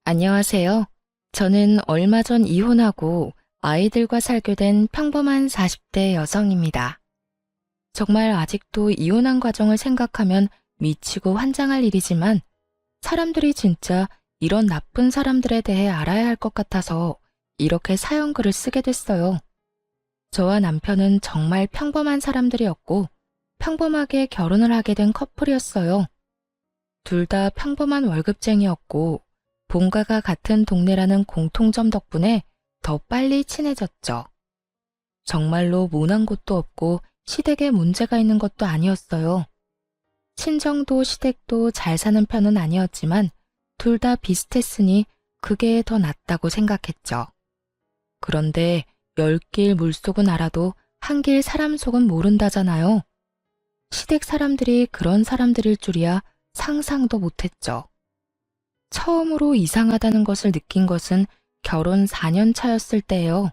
안녕하세요. 저는 얼마 전 이혼하고 아이들과 살게 된 평범한 40대 여성입니다. 정말 아직도 이혼한 과정을 생각하면 미치고 환장할 일이지만 사람들이 진짜 이런 나쁜 사람들에 대해 알아야 할 것 같아서 이렇게 사연글을 쓰게 됐어요. 저와 남편은 정말 평범한 사람들이었고 평범하게 결혼을 하게 된 커플이었어요. 둘 다 평범한 월급쟁이였고 본가가 같은 동네라는 공통점 덕분에 더 빨리 친해졌죠. 정말로 모난 곳도 없고 시댁에 문제가 있는 것도 아니었어요. 친정도 시댁도 잘 사는 편은 아니었지만 둘 다 비슷했으니 그게 더 낫다고 생각했죠. 그런데 열 길 물속은 알아도 한 길 사람 속은 모른다잖아요. 시댁 사람들이 그런 사람들일 줄이야 상상도 못했죠. 처음으로 이상하다는 것을 느낀 것은 결혼 4년 차였을 때예요.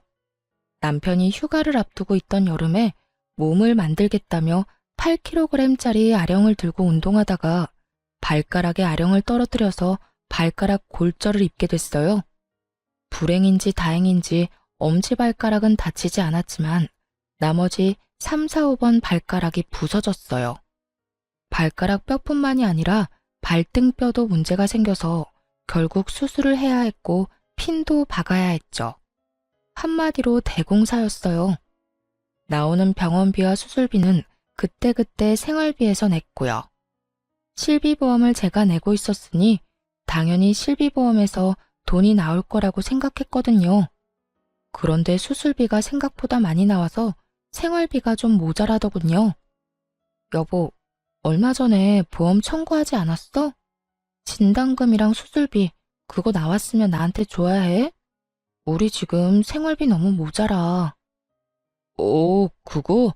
남편이 휴가를 앞두고 있던 여름에 몸을 만들겠다며 8kg짜리 아령을 들고 운동하다가 발가락에 아령을 떨어뜨려서 발가락 골절을 입게 됐어요. 불행인지 다행인지 엄지발가락은 다치지 않았지만 나머지 3, 4, 5번 발가락이 부서졌어요. 발가락 뼈뿐만이 아니라 발등뼈도 문제가 생겨서 결국 수술을 해야 했고 핀도 박아야 했죠. 한마디로 대공사였어요. 나오는 병원비와 수술비는 그때그때 생활비에서 냈고요. 실비보험을 제가 내고 있었으니 당연히 실비보험에서 돈이 나올 거라고 생각했거든요. 그런데 수술비가 생각보다 많이 나와서 생활비가 좀 모자라더군요. 여보, 얼마 전에 보험 청구하지 않았어? 진단금이랑 수술비 그거 나왔으면 나한테 줘야 해? 우리 지금 생활비 너무 모자라. 그거?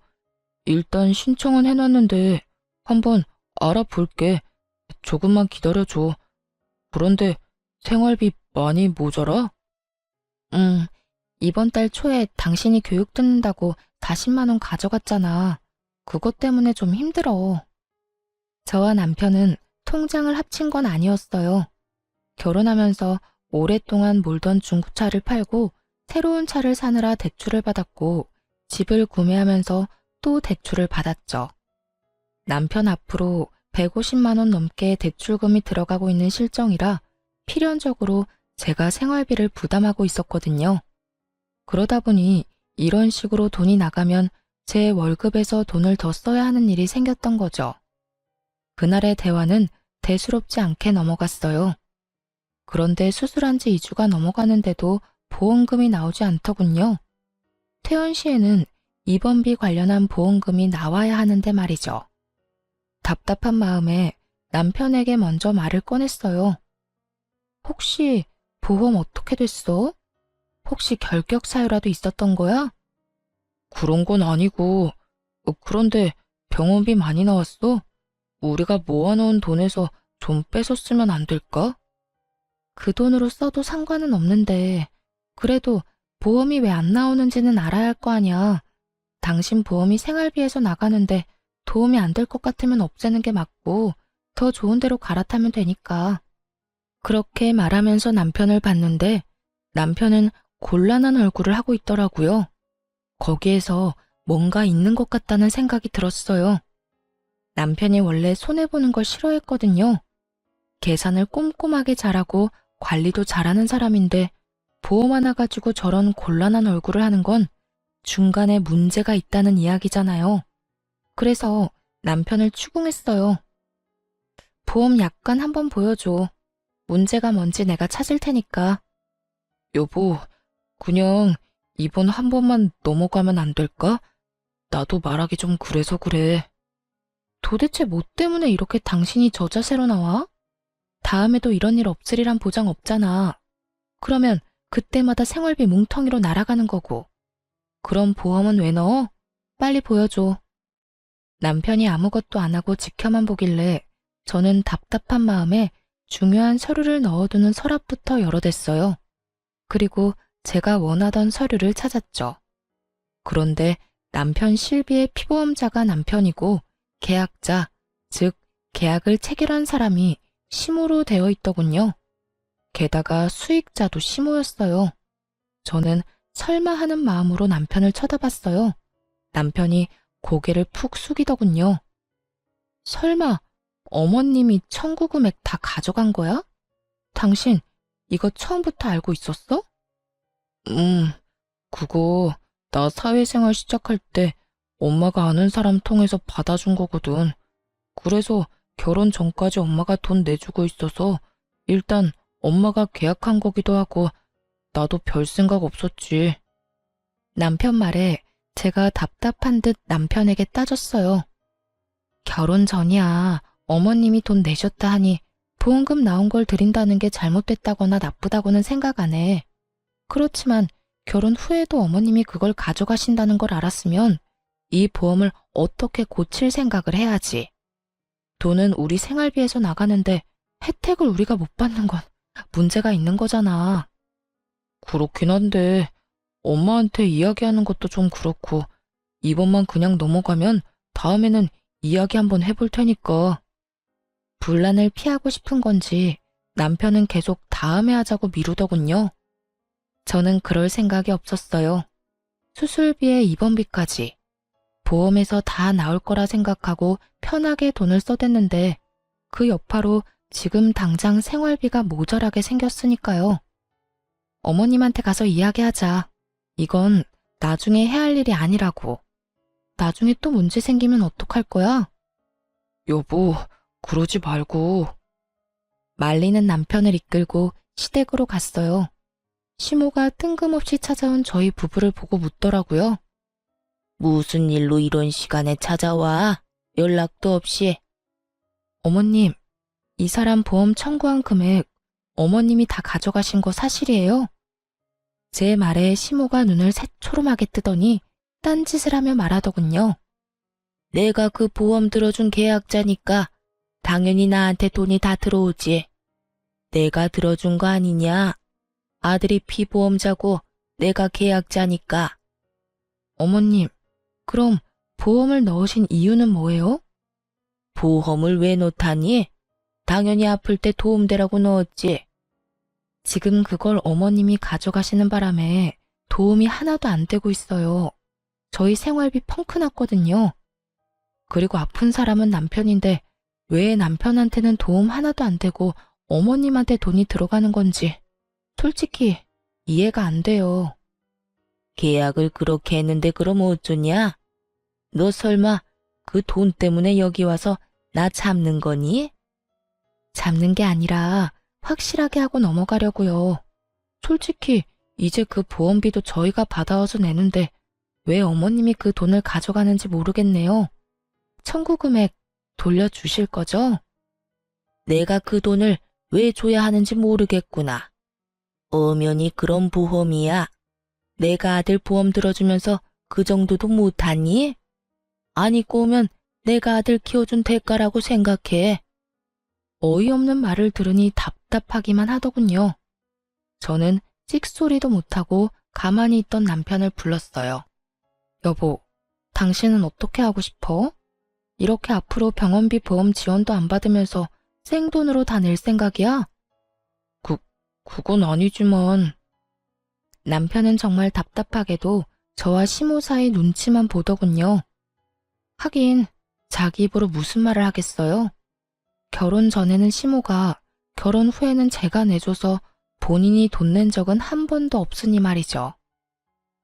일단 신청은 해놨는데 한번 알아볼게. 조금만 기다려줘. 그런데 생활비 많이 모자라? 응, 이번 달 초에 당신이 교육 듣는다고 40만 원 가져갔잖아. 그것 때문에 좀 힘들어. 저와 남편은 통장을 합친 건 아니었어요. 결혼하면서 오랫동안 몰던 중고차를 팔고 새로운 차를 사느라 대출을 받았고 집을 구매하면서 또 대출을 받았죠. 남편 앞으로 150만 원 넘게 대출금이 들어가고 있는 실정이라 필연적으로 제가 생활비를 부담하고 있었거든요. 그러다 보니 이런 식으로 돈이 나가면 제 월급에서 돈을 더 써야 하는 일이 생겼던 거죠. 그날의 대화는 대수롭지 않게 넘어갔어요. 그런데 수술한 지 2주가 넘어가는데도 보험금이 나오지 않더군요. 퇴원 시에는 입원비 관련한 보험금이 나와야 하는데 말이죠. 답답한 마음에 남편에게 먼저 말을 꺼냈어요. 혹시 보험 어떻게 됐어? 혹시 결격 사유라도 있었던 거야? 그런 건 아니고, 그런데 병원비 많이 나왔어? 우리가 모아놓은 돈에서 좀 뺏어 쓰면 안 될까? 그 돈으로 써도 상관은 없는데 그래도 보험이 왜 안 나오는지는 알아야 할 거 아니야. 당신 보험이 생활비에서 나가는데 도움이 안 될 것 같으면 없애는 게 맞고 더 좋은 데로 갈아타면 되니까. 그렇게 말하면서 남편을 봤는데 남편은 곤란한 얼굴을 하고 있더라고요. 거기에서 뭔가 있는 것 같다는 생각이 들었어요. 남편이 원래 손해보는 걸 싫어했거든요. 계산을 꼼꼼하게 잘하고 관리도 잘하는 사람인데 보험 하나 가지고 저런 곤란한 얼굴을 하는 건 중간에 문제가 있다는 이야기잖아요. 그래서 남편을 추궁했어요. 보험 약관 한번 보여줘. 문제가 뭔지 내가 찾을 테니까. 여보, 그냥 이번 한 번만 넘어가면 안 될까? 나도 말하기 좀 그래서 그래. 도대체 뭐 때문에 이렇게 당신이 저 자세로 나와? 다음에도 이런 일 없으리란 보장 없잖아. 그러면 그때마다 생활비 뭉텅이로 날아가는 거고. 그럼 보험은 왜 넣어? 빨리 보여줘. 남편이 아무것도 안 하고 지켜만 보길래 저는 답답한 마음에 중요한 서류를 넣어두는 서랍부터 열어댔어요. 그리고 제가 원하던 서류를 찾았죠. 그런데 남편 실비의 피보험자가 남편이고 계약자, 즉 계약을 체결한 사람이 심으로 되어 있더군요. 게다가 수익자도 시모였어요. 저는 설마 하는 마음으로 남편을 쳐다봤어요. 남편이 고개를 푹 숙이더군요. 설마 어머님이 청구 금액 다 가져간 거야? 당신 이거 처음부터 알고 있었어? 그거 나 사회생활 시작할 때 엄마가 아는 사람 통해서 받아준 거거든. 그래서 결혼 전까지 엄마가 돈 내주고 있어서 일단 엄마가 계약한 거기도 하고 나도 별 생각 없었지. 남편 말에 제가 답답한 듯 남편에게 따졌어요. 결혼 전이야. 어머님이 돈 내셨다 하니 보험금 나온 걸 드린다는 게 잘못됐다거나 나쁘다고는 생각 안 해. 그렇지만 결혼 후에도 어머님이 그걸 가져가신다는 걸 알았으면 이 보험을 어떻게 고칠 생각을 해야지. 돈은 우리 생활비에서 나가는데 혜택을 우리가 못 받는 건 문제가 있는 거잖아. 그렇긴 한데 엄마한테 이야기하는 것도 좀 그렇고 이번만 그냥 넘어가면 다음에는 이야기 한번 해볼 테니까. 분란을 피하고 싶은 건지 남편은 계속 다음에 하자고 미루더군요. 저는 그럴 생각이 없었어요. 수술비에 입원비까지 보험에서 다 나올 거라 생각하고 편하게 돈을 써댔는데 그 여파로 지금 당장 생활비가 모자라게 생겼으니까요. 어머님한테 가서 이야기하자. 이건 나중에 해야 할 일이 아니라고. 나중에 또 문제 생기면 어떡할 거야? 여보, 그러지 말고. 말리는 남편을 이끌고 시댁으로 갔어요. 시모가 뜬금없이 찾아온 저희 부부를 보고 묻더라고요. 무슨 일로 이런 시간에 찾아와? 연락도 없이. 어머님, 이 사람 보험 청구한 금액 어머님이 다 가져가신 거 사실이에요? 제 말에 시모가 눈을 새초롬하게 뜨더니 딴짓을 하며 말하더군요. 내가 그 보험 들어준 계약자니까 당연히 나한테 돈이 다 들어오지. 내가 들어준 거 아니냐? 아들이 피보험자고 내가 계약자니까. 어머님, 그럼 보험을 넣으신 이유는 뭐예요? 보험을 왜 넣다니? 당연히 아플 때 도움되라고 넣었지. 지금 그걸 어머님이 가져가시는 바람에 도움이 하나도 안 되고 있어요. 저희 생활비 펑크 났거든요. 그리고 아픈 사람은 남편인데 왜 남편한테는 도움 하나도 안 되고 어머님한테 돈이 들어가는 건지 솔직히 이해가 안 돼요. 계약을 그렇게 했는데 그럼 어쩌냐? 너 설마 그 돈 때문에 여기 와서 나 잡는 거니? 잡는 게 아니라 확실하게 하고 넘어가려고요. 솔직히 이제 그 보험비도 저희가 받아와서 내는데 왜 어머님이 그 돈을 가져가는지 모르겠네요. 청구 금액 돌려주실 거죠? 내가 그 돈을 왜 줘야 하는지 모르겠구나. 엄연히 그런 보험이야. 내가 아들 보험 들어주면서 그 정도도 못하니? 아니 꼬면 내가 아들 키워준 대가라고 생각해. 어이없는 말을 들으니 답답하기만 하더군요. 저는 찍소리도 못하고 가만히 있던 남편을 불렀어요. 여보, 당신은 어떻게 하고 싶어? 이렇게 앞으로 병원비 보험 지원도 안 받으면서 생돈으로 다 낼 생각이야? 그건 아니지만. 남편은 정말 답답하게도 저와 시모 사이 눈치만 보더군요. 하긴 자기 입으로 무슨 말을 하겠어요? 결혼 전에는 시모가, 결혼 후에는 제가 내줘서 본인이 돈 낸 적은 한 번도 없으니 말이죠.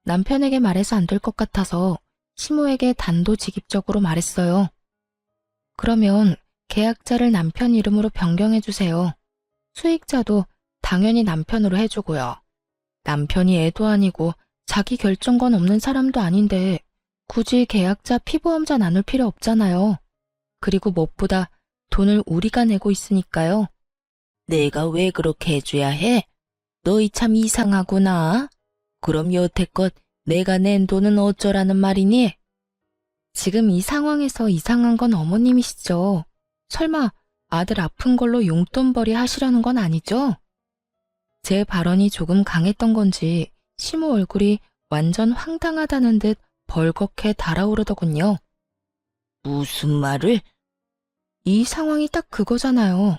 남편에게 말해서 안 될 것 같아서 시모에게 단도직입적으로 말했어요. 그러면 계약자를 남편 이름으로 변경해주세요. 수익자도 당연히 남편으로 해주고요. 남편이 애도 아니고 자기 결정권 없는 사람도 아닌데 굳이 계약자 피보험자 나눌 필요 없잖아요. 그리고 무엇보다 돈을 우리가 내고 있으니까요. 내가 왜 그렇게 해줘야 해? 너희 참 이상하구나. 그럼 여태껏 내가 낸 돈은 어쩌라는 말이니? 지금 이 상황에서 이상한 건 어머님이시죠. 설마 아들 아픈 걸로 용돈벌이 하시려는 건 아니죠? 제 발언이 조금 강했던 건지 시모 얼굴이 완전 황당하다는 듯 벌겋게 달아오르더군요. 무슨 말을? 이 상황이 딱 그거잖아요.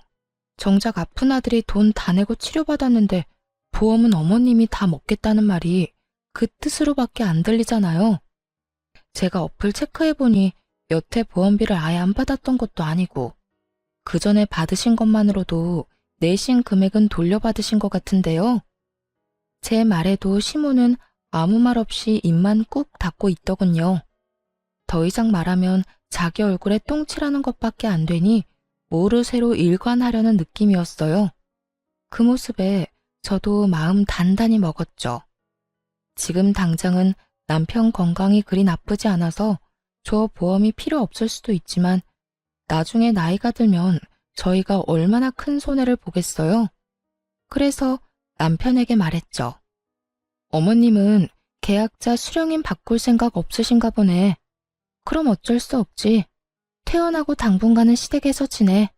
정작 아픈 아들이 돈 다 내고 치료받았는데 보험은 어머님이 다 먹겠다는 말이 그 뜻으로밖에 안 들리잖아요. 제가 어플 체크해보니 여태 보험비를 아예 안 받았던 것도 아니고 그 전에 받으신 것만으로도 내신 금액은 돌려받으신 것 같은데요. 제 말에도 시모는 아무 말 없이 입만 꾹 닫고 있더군요. 더 이상 말하면 자기 얼굴에 똥칠하는 것밖에 안 되니 뭐를 새로 일관하려는 느낌이었어요. 그 모습에 저도 마음 단단히 먹었죠. 지금 당장은 남편 건강이 그리 나쁘지 않아서 저 보험이 필요 없을 수도 있지만 나중에 나이가 들면 저희가 얼마나 큰 손해를 보겠어요. 그래서 남편에게 말했죠. 어머님은 계약자 수령인 바꿀 생각 없으신가 보네. 그럼 어쩔 수 없지. 퇴원하고 당분간은 시댁에서 지내.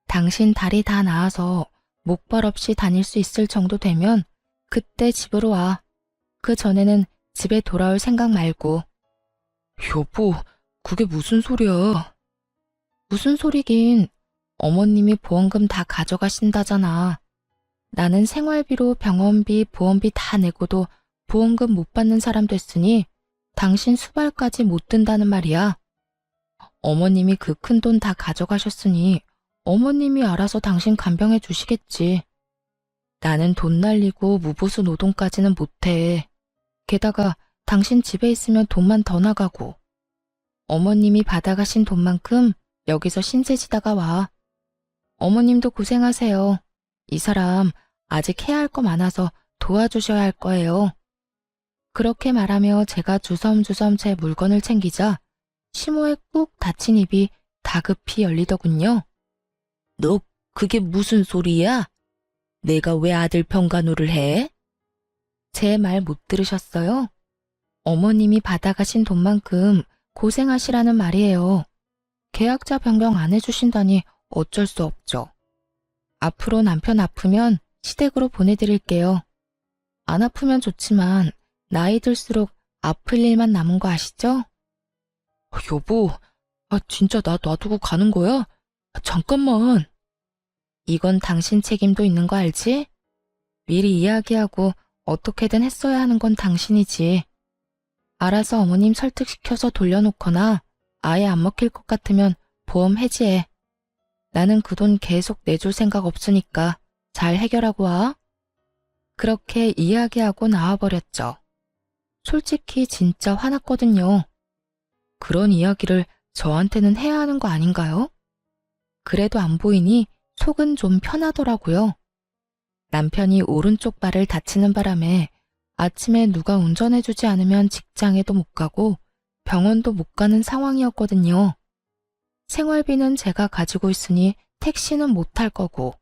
당신 다리 다 나아서 목발 없이 다닐 수 있을 정도 되면 그때 집으로 와. 그 전에는 집에 돌아올 생각 말고. 여보, 그게 무슨 소리야? 무슨 소리긴. 어머님이 보험금 다 가져가신다잖아. 나는 생활비로 병원비, 보험비 다 내고도 보험금 못 받는 사람 됐으니 당신 수발까지 못 든다는 말이야. 어머님이 그 큰 돈 다 가져가셨으니 어머님이 알아서 당신 간병해 주시겠지. 나는 돈 날리고 무보수 노동까지는 못해. 게다가 당신 집에 있으면 돈만 더 나가고. 어머님이 받아가신 돈만큼 여기서 신세지다가 와. 어머님도 고생하세요. 이 사람 아직 해야 할 거 많아서 도와주셔야 할 거예요. 그렇게 말하며 제가 주섬주섬 제 물건을 챙기자 시모의 꾹 닫힌 입이 다급히 열리더군요. 너 그게 무슨 소리야? 내가 왜 아들 평간호를 해? 제 말 못 들으셨어요? 어머님이 받아가신 돈만큼 고생하시라는 말이에요. 계약자 변경 안 해주신다니 어쩔 수 없죠. 앞으로 남편 아프면 시댁으로 보내드릴게요. 안 아프면 좋지만 나이 들수록 아플 일만 남은 거 아시죠? 여보, 진짜 나 놔두고 가는 거야? 잠깐만. 이건 당신 책임도 있는 거 알지? 미리 이야기하고 어떻게든 했어야 하는 건 당신이지. 알아서 어머님 설득시켜서 돌려놓거나 아예 안 먹힐 것 같으면 보험 해지해. 나는 그 돈 계속 내줄 생각 없으니까 잘 해결하고 와. 그렇게 이야기하고 나와버렸죠. 솔직히 진짜 화났거든요. 그런 이야기를 저한테는 해야 하는 거 아닌가요? 그래도 안 보이니 속은 좀 편하더라고요. 남편이 오른쪽 발을 다치는 바람에 아침에 누가 운전해주지 않으면 직장에도 못 가고 병원도 못 가는 상황이었거든요. 생활비는 제가 가지고 있으니 택시는 못 탈 거고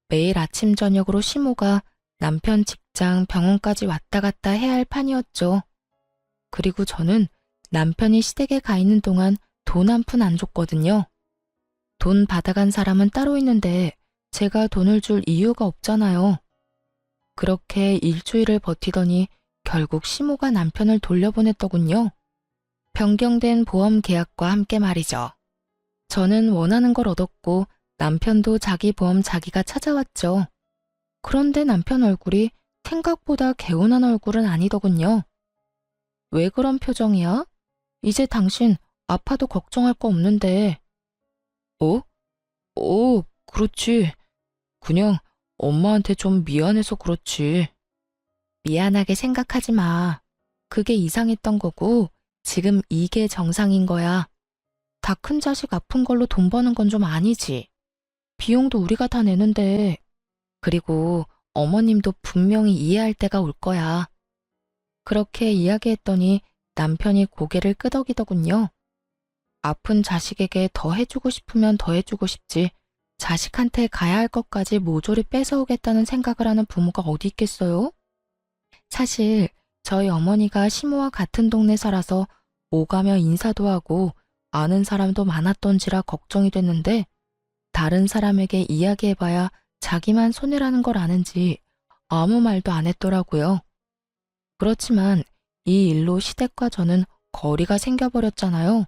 매일 아침 저녁으로 시모가 남편 직장 병원까지 왔다 갔다 해야 할 판이었죠. 그리고 저는 남편이 시댁에 가 있는 동안 돈 한 푼 안 줬거든요. 돈 받아간 사람은 따로 있는데 제가 돈을 줄 이유가 없잖아요. 그렇게 일주일을 버티더니 결국 시모가 남편을 돌려보냈더군요. 변경된 보험 계약과 함께 말이죠. 저는 원하는 걸 얻었고 남편도 자기 보험 자기가 찾아왔죠. 그런데 남편 얼굴이 생각보다 개운한 얼굴은 아니더군요. 왜 그런 표정이야? 이제 당신 아파도 걱정할 거 없는데. 그렇지. 그냥 엄마한테 좀 미안해서 그렇지. 미안하게 생각하지 마. 그게 이상했던 거고 지금 이게 정상인 거야. 다 큰 자식 아픈 걸로 돈 버는 건 좀 아니지. 비용도 우리가 다 내는데. 그리고 어머님도 분명히 이해할 때가 올 거야. 그렇게 이야기했더니 남편이 고개를 끄덕이더군요. 아픈 자식에게 더 해주고 싶으면 더 해주고 싶지. 자식한테 가야 할 것까지 모조리 뺏어오겠다는 생각을 하는 부모가 어디 있겠어요? 사실 저희 어머니가 시모와 같은 동네 살아서 오가며 인사도 하고 아는 사람도 많았던지라 걱정이 됐는데 다른 사람에게 이야기해봐야 자기만 손해라는 걸 아는지 아무 말도 안 했더라고요. 그렇지만 이 일로 시댁과 저는 거리가 생겨버렸잖아요.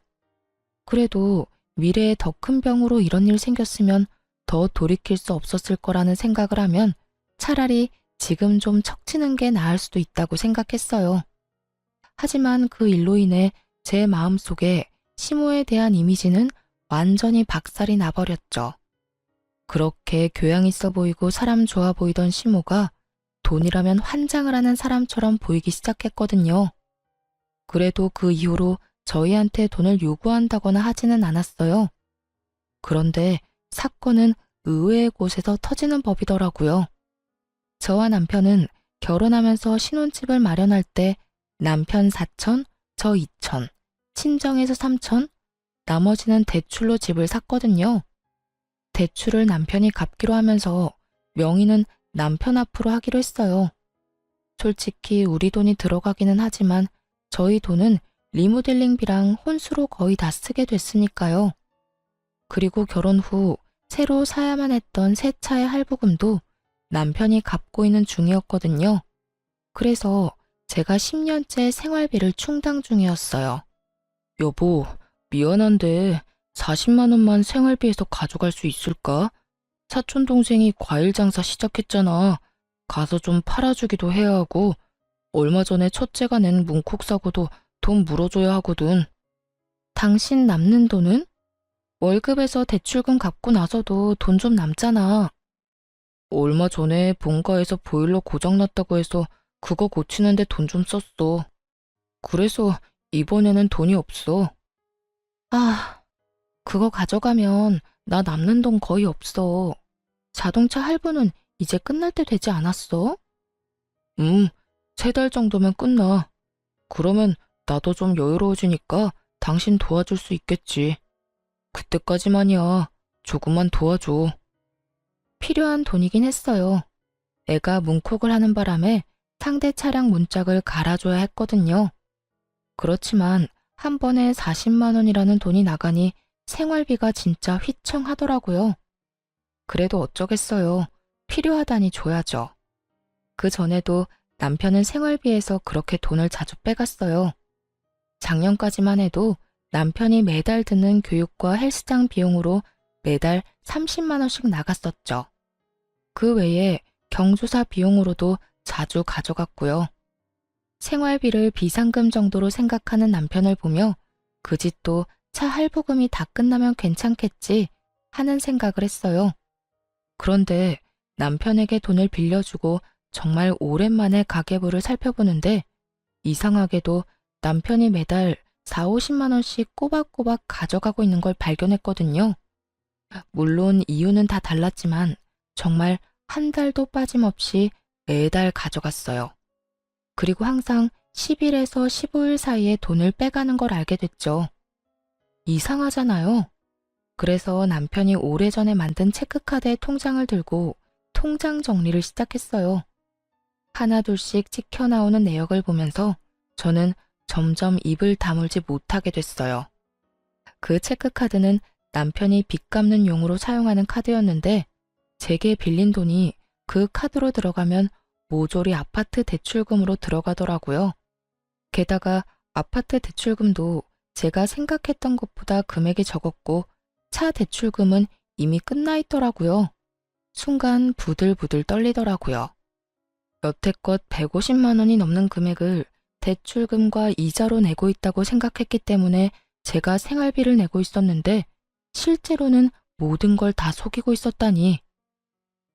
그래도 미래에 더 큰 병으로 이런 일 생겼으면 더 돌이킬 수 없었을 거라는 생각을 하면 차라리 지금 좀 척치는 게 나을 수도 있다고 생각했어요. 하지만 그 일로 인해 제 마음속에 시모에 대한 이미지는 완전히 박살이 나버렸죠. 그렇게 교양 있어 보이고 사람 좋아 보이던 시모가 돈이라면 환장을 하는 사람처럼 보이기 시작했거든요. 그래도 그 이후로 저희한테 돈을 요구한다거나 하지는 않았어요. 그런데 사건은 의외의 곳에서 터지는 법이더라고요. 저와 남편은 결혼하면서 신혼집을 마련할 때 남편 4천, 저 2천, 친정에서 3천, 나머지는 대출로 집을 샀거든요. 대출을 남편이 갚기로 하면서 명의는 남편 앞으로 하기로 했어요. 솔직히 우리 돈이 들어가기는 하지만 저희 돈은 리모델링비랑 혼수로 거의 다 쓰게 됐으니까요. 그리고 결혼 후 새로 사야만 했던 새 차의 할부금도 남편이 갚고 있는 중이었거든요. 그래서 제가 10년째 생활비를 충당 중이었어요. 여보, 미안한데 40만 원만 생활비에서 가져갈 수 있을까? 사촌 동생이 과일 장사 시작했잖아. 가서 좀 팔아주기도 해야 하고 얼마 전에 첫째가 낸 문콕 사고도 돈 물어줘야 하거든. 당신 남는 돈은? 월급에서 대출금 갚고 나서도 돈 좀 남잖아. 얼마 전에 본가에서 보일러 고장났다고 해서 그거 고치는데 돈 좀 썼어. 그래서 이번에는 돈이 없어. 아, 그거 가져가면 나 남는 돈 거의 없어. 자동차 할부는 이제 끝날 때 되지 않았어? 3달 정도면 끝나. 그러면 나도 좀 여유로워지니까 당신 도와줄 수 있겠지. 그때까지만이야. 조금만 도와줘. 필요한 돈이긴 했어요. 애가 문콕을 하는 바람에 상대 차량 문짝을 갈아줘야 했거든요. 그렇지만 한 번에 40만 원이라는 돈이 나가니 생활비가 진짜 휘청하더라고요. 그래도 어쩌겠어요. 필요하다니 줘야죠. 그 전에도 남편은 생활비에서 그렇게 돈을 자주 빼갔어요. 작년까지만 해도 남편이 매달 드는 교육과 헬스장 비용으로 매달 30만 원씩 나갔었죠. 그 외에 경조사 비용으로도 자주 가져갔고요. 생활비를 비상금 정도로 생각하는 남편을 보며 그 집도 차 할부금이 다 끝나면 괜찮겠지 하는 생각을 했어요. 그런데 남편에게 돈을 빌려주고 정말 오랜만에 가계부를 살펴보는데 이상하게도 남편이 매달 4, 50만 원씩 꼬박꼬박 가져가고 있는 걸 발견했거든요. 물론 이유는 다 달랐지만 정말 한 달도 빠짐없이 매달 가져갔어요. 그리고 항상 10일에서 15일 사이에 돈을 빼가는 걸 알게 됐죠. 이상하잖아요. 그래서 남편이 오래전에 만든 체크카드의 통장을 들고 통장 정리를 시작했어요. 하나둘씩 찍혀 나오는 내역을 보면서 저는 점점 입을 다물지 못하게 됐어요. 그 체크카드는 남편이 빚 갚는 용으로 사용하는 카드였는데 제게 빌린 돈이 그 카드로 들어가면 모조리 아파트 대출금으로 들어가더라고요. 게다가 아파트 대출금도 제가 생각했던 것보다 금액이 적었고 차 대출금은 이미 끝나 있더라고요. 순간 부들부들 떨리더라고요. 여태껏 150만 원이 넘는 금액을 대출금과 이자로 내고 있다고 생각했기 때문에 제가 생활비를 내고 있었는데 실제로는 모든 걸 다 속이고 있었다니.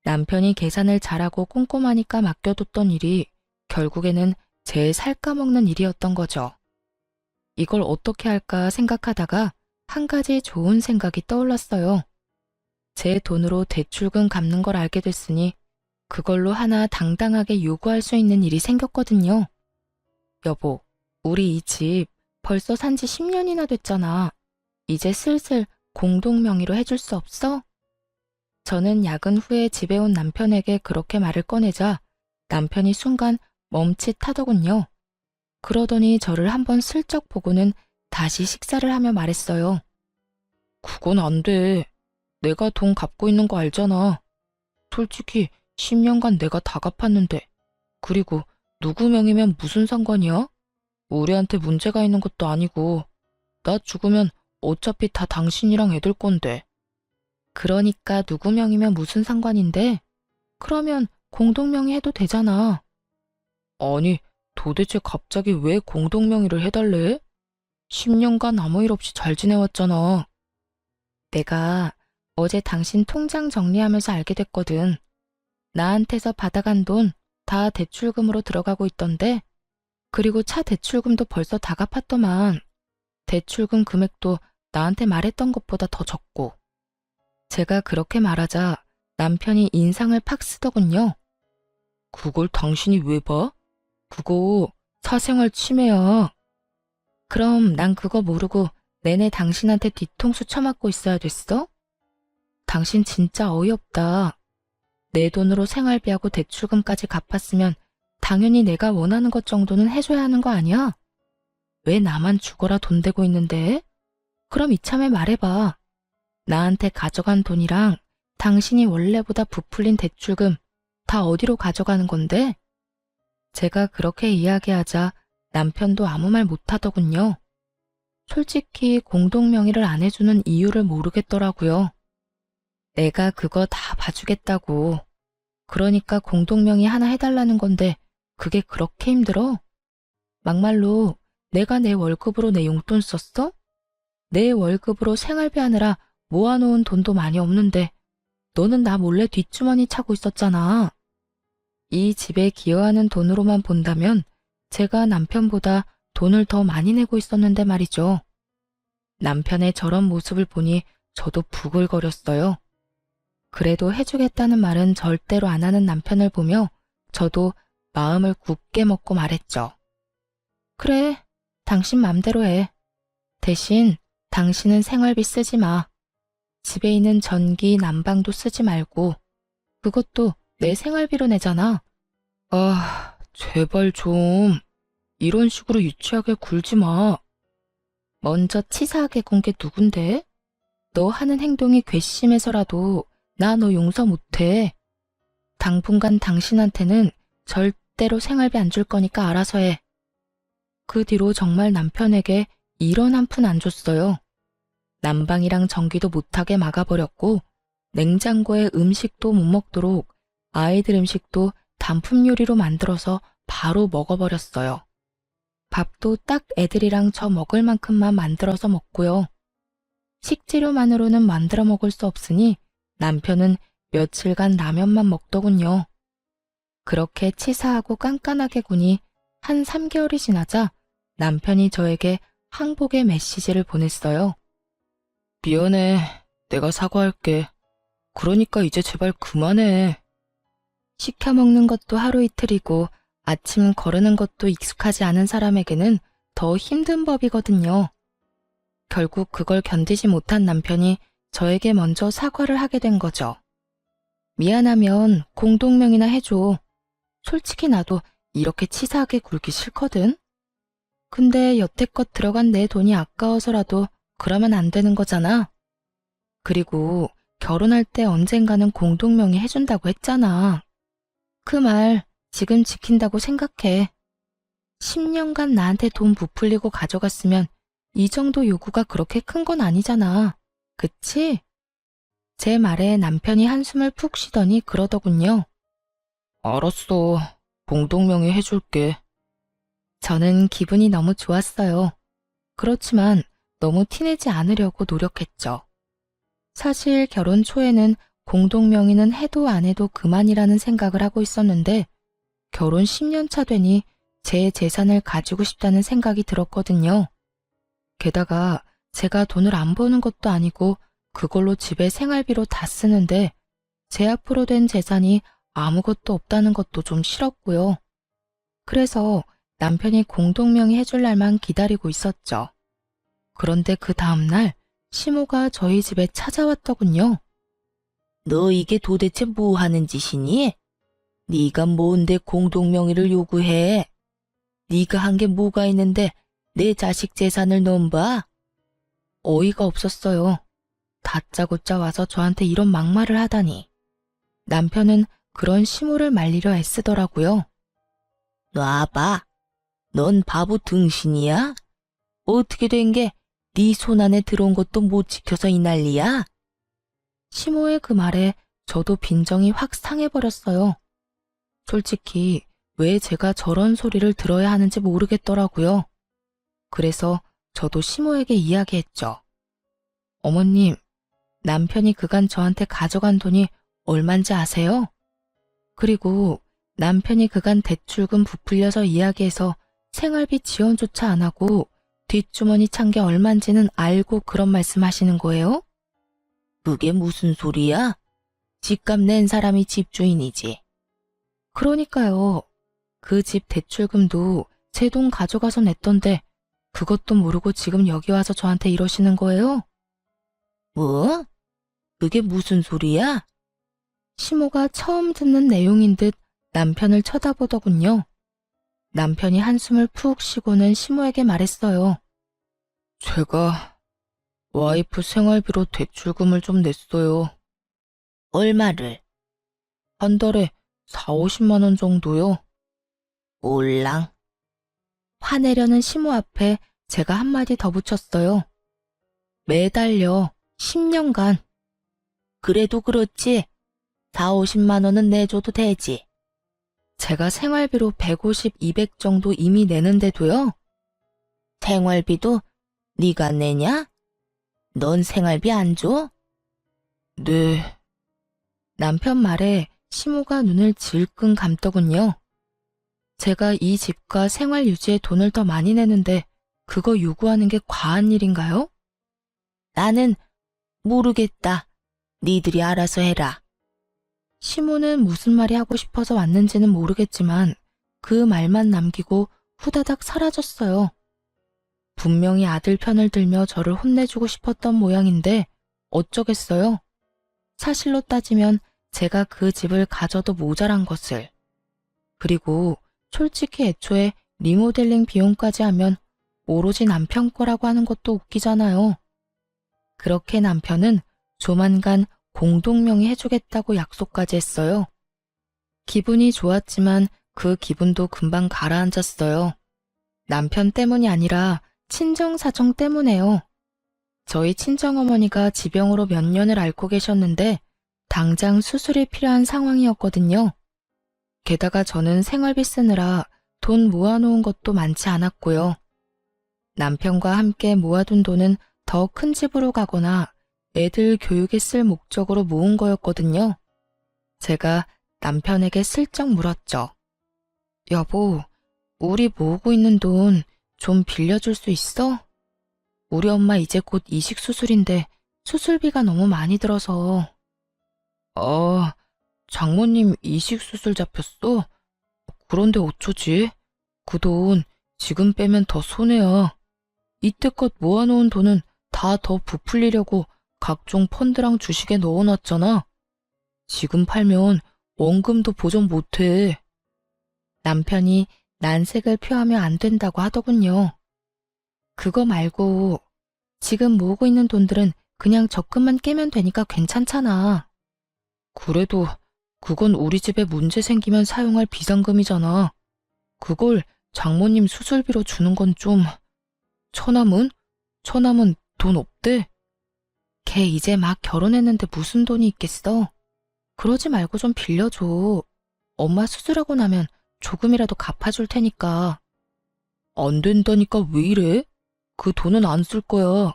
남편이 계산을 잘하고 꼼꼼하니까 맡겨뒀던 일이 결국에는 제 살까먹는 일이었던 거죠. 이걸 어떻게 할까 생각하다가 한 가지 좋은 생각이 떠올랐어요. 제 돈으로 대출금 갚는 걸 알게 됐으니 그걸로 하나 당당하게 요구할 수 있는 일이 생겼거든요. 여보, 우리 이 집 벌써 산지 10년이나 됐잖아. 이제 슬슬 공동 명의로 해줄 수 없어? 저는 야근 후에 집에 온 남편에게 그렇게 말을 꺼내자 남편이 순간 멈칫하더군요. 그러더니 저를 한번 슬쩍 보고는 다시 식사를 하며 말했어요. 그건 안 돼. 내가 돈 갚고 있는 거 알잖아. 솔직히 10년간 내가 다 갚았는데. 그리고 누구 명의면 무슨 상관이야? 우리한테 문제가 있는 것도 아니고. 나 죽으면 어차피 다 당신이랑 애들 건데. 그러니까 누구 명이면 무슨 상관인데? 그러면 공동명의 해도 되잖아. 아니, 도대체 갑자기 왜 공동명의를 해달래? 10년간 아무 일 없이 잘 지내왔잖아. 내가 어제 당신 통장 정리하면서 알게 됐거든. 나한테서 받아간 돈 다 대출금으로 들어가고 있던데, 그리고 차 대출금도 벌써 다 갚았더만. 대출금 금액도 나한테 말했던 것보다 더 적고. 제가 그렇게 말하자 남편이 인상을 팍 쓰더군요. 그걸 당신이 왜 봐? 그거 사생활 침해야. 그럼 난 그거 모르고 내내 당신한테 뒤통수 쳐맞고 있어야 됐어? 당신 진짜 어이없다. 내 돈으로 생활비하고 대출금까지 갚았으면 당연히 내가 원하는 것 정도는 해줘야 하는 거 아니야? 왜 나만 죽어라 돈 대고 있는데? 그럼 이참에 말해봐. 나한테 가져간 돈이랑 당신이 원래보다 부풀린 대출금 다 어디로 가져가는 건데? 제가 그렇게 이야기하자 남편도 아무 말 못하더군요. 솔직히 공동명의를 안 해주는 이유를 모르겠더라고요. 내가 그거 다 봐주겠다고. 그러니까 공동명의 하나 해달라는 건데 그게 그렇게 힘들어? 막말로 내가 내 월급으로 내 용돈 썼어? 내 월급으로 생활비 하느라 모아놓은 돈도 많이 없는데 너는 나 몰래 뒷주머니 차고 있었잖아. 이 집에 기여하는 돈으로만 본다면 제가 남편보다 돈을 더 많이 내고 있었는데 말이죠. 남편의 저런 모습을 보니 저도 부글거렸어요. 그래도 해주겠다는 말은 절대로 안 하는 남편을 보며 저도 마음을 굳게 먹고 말했죠. 그래, 당신 맘대로 해. 대신 당신은 생활비 쓰지 마. 집에 있는 전기, 난방도 쓰지 말고 그것도 내 생활비로 내잖아. 아, 제발 좀 이런 식으로 유치하게 굴지 마. 먼저 치사하게 군 게 누군데? 너 하는 행동이 괘씸해서라도 나 너 용서 못해. 당분간 당신한테는 절대로 생활비 안 줄 거니까 알아서 해. 그 뒤로 정말 남편에게 1원 한 푼 안 줬어요. 난방이랑 전기도 못하게 막아버렸고 냉장고에 음식도 못 먹도록 아이들 음식도 단품 요리로 만들어서 바로 먹어버렸어요. 밥도 딱 애들이랑 저 먹을 만큼만 만들어서 먹고요. 식재료만으로는 만들어 먹을 수 없으니 남편은 며칠간 라면만 먹더군요. 그렇게 치사하고 깐깐하게 구니 한 3개월이 지나자 남편이 저에게 항복의 메시지를 보냈어요. 미안해. 내가 사과할게. 그러니까 이제 제발 그만해. 시켜 먹는 것도 하루 이틀이고 아침 거르는 것도 익숙하지 않은 사람에게는 더 힘든 법이거든요. 결국 그걸 견디지 못한 남편이 저에게 먼저 사과를 하게 된 거죠. 미안하면 공동명의나 해줘. 솔직히 나도 이렇게 치사하게 굴기 싫거든. 근데 여태껏 들어간 내 돈이 아까워서라도 그러면 안 되는 거잖아. 그리고 결혼할 때 언젠가는 공동명의 해준다고 했잖아. 그 말 지금 지킨다고 생각해. 10년간 나한테 돈 부풀리고 가져갔으면 이 정도 요구가 그렇게 큰 건 아니잖아. 그치? 제 말에 남편이 한숨을 푹 쉬더니 그러더군요. 알았어. 공동명의 해줄게. 저는 기분이 너무 좋았어요. 그렇지만 너무 티내지 않으려고 노력했죠. 사실 결혼 초에는 공동명의는 해도 안 해도 그만이라는 생각을 하고 있었는데 결혼 10년 차 되니 제 재산을 가지고 싶다는 생각이 들었거든요. 게다가 제가 돈을 안 버는 것도 아니고 그걸로 집에 생활비로 다 쓰는데 제 앞으로 된 재산이 아무것도 없다는 것도 좀 싫었고요. 그래서 남편이 공동명의 해줄 날만 기다리고 있었죠. 그런데 그 다음날 시모가 저희 집에 찾아왔더군요. 너 이게 도대체 뭐 하는 짓이니? 네가 뭔데 공동명의를 요구해? 네가 한 게 뭐가 있는데 내 자식 재산을 넘봐? 어이가 없었어요. 다짜고짜 와서 저한테 이런 막말을 하다니. 남편은 그런 시모를 말리려 애쓰더라고요. 놔봐. 넌 바보 등신이야? 어떻게 된 게 네 손 안에 들어온 것도 못 지켜서 이 난리야? 시모의 그 말에 저도 빈정이 확 상해버렸어요. 솔직히 왜 제가 저런 소리를 들어야 하는지 모르겠더라고요. 그래서 저도 시모에게 이야기했죠. 어머님, 남편이 그간 저한테 가져간 돈이 얼만지 아세요? 그리고 남편이 그간 대출금 부풀려서 이야기해서 생활비 지원조차 안 하고 뒷주머니 찬 게 얼만지는 알고 그런 말씀 하시는 거예요? 그게 무슨 소리야? 집값 낸 사람이 집주인이지. 그러니까요. 그 집 대출금도 제 돈 가져가서 냈던데 그것도 모르고 지금 여기 와서 저한테 이러시는 거예요? 뭐? 그게 무슨 소리야? 시모가 처음 듣는 내용인 듯 남편을 쳐다보더군요. 남편이 한숨을 푹 쉬고는 시모에게 말했어요. 제가 와이프 생활비로 대출금을 좀 냈어요. 얼마를? 한 달에 4, 50만 원 정도요. 올랑. 화내려는 시모 앞에 제가 한마디 더 붙였어요. 매달요. 10년간. 그래도 그렇지. 4, 50만 원은 내줘도 되지. 제가 생활비로 150, 200 정도 이미 내는데도요. 생활비도 네가 내냐? 넌 생활비 안 줘? 네. 남편 말에 시모가 눈을 질끈 감더군요. 제가 이 집과 생활 유지에 돈을 더 많이 내는데 그거 요구하는 게 과한 일인가요? 나는 모르겠다. 니들이 알아서 해라. 시모는 무슨 말이 하고 싶어서 왔는지는 모르겠지만 그 말만 남기고 후다닥 사라졌어요. 분명히 아들 편을 들며 저를 혼내주고 싶었던 모양인데 어쩌겠어요. 사실로 따지면 제가 그 집을 가져도 모자란 것을. 그리고 솔직히 애초에 리모델링 비용까지 하면 오로지 남편 거라고 하는 것도 웃기잖아요. 그렇게 남편은 조만간 공동명의 해주겠다고 약속까지 했어요. 기분이 좋았지만 그 기분도 금방 가라앉았어요. 남편 때문이 아니라 친정사정 때문에요. 저희 친정어머니가 지병으로 몇 년을 앓고 계셨는데 당장 수술이 필요한 상황이었거든요. 게다가 저는 생활비 쓰느라 돈 모아놓은 것도 많지 않았고요. 남편과 함께 모아둔 돈은 더 큰 집으로 가거나 애들 교육에 쓸 목적으로 모은 거였거든요. 제가 남편에게 슬쩍 물었죠. 여보, 우리 모으고 있는 돈 좀 빌려줄 수 있어? 우리 엄마 이제 곧 이식 수술인데 수술비가 너무 많이 들어서. 장모님 이식 수술 잡혔어? 그런데 어쩌지? 그 돈 지금 빼면 더 손해야. 이때껏 모아놓은 돈은 다 더 부풀리려고 각종 펀드랑 주식에 넣어놨잖아. 지금 팔면 원금도 보전 못해. 남편이 난색을 표하며 안 된다고 하더군요. 그거 말고 지금 모으고 있는 돈들은 그냥 적금만 깨면 되니까 괜찮잖아. 그래도 그건 우리 집에 문제 생기면 사용할 비상금이잖아. 그걸 장모님 수술비로 주는 건 좀... 처남은? 처남은 돈 없대? 걔 이제 막 결혼했는데 무슨 돈이 있겠어. 그러지 말고 좀 빌려줘. 엄마 수술하고 나면 조금이라도 갚아줄 테니까. 안 된다니까 왜 이래? 그 돈은 안 쓸 거야.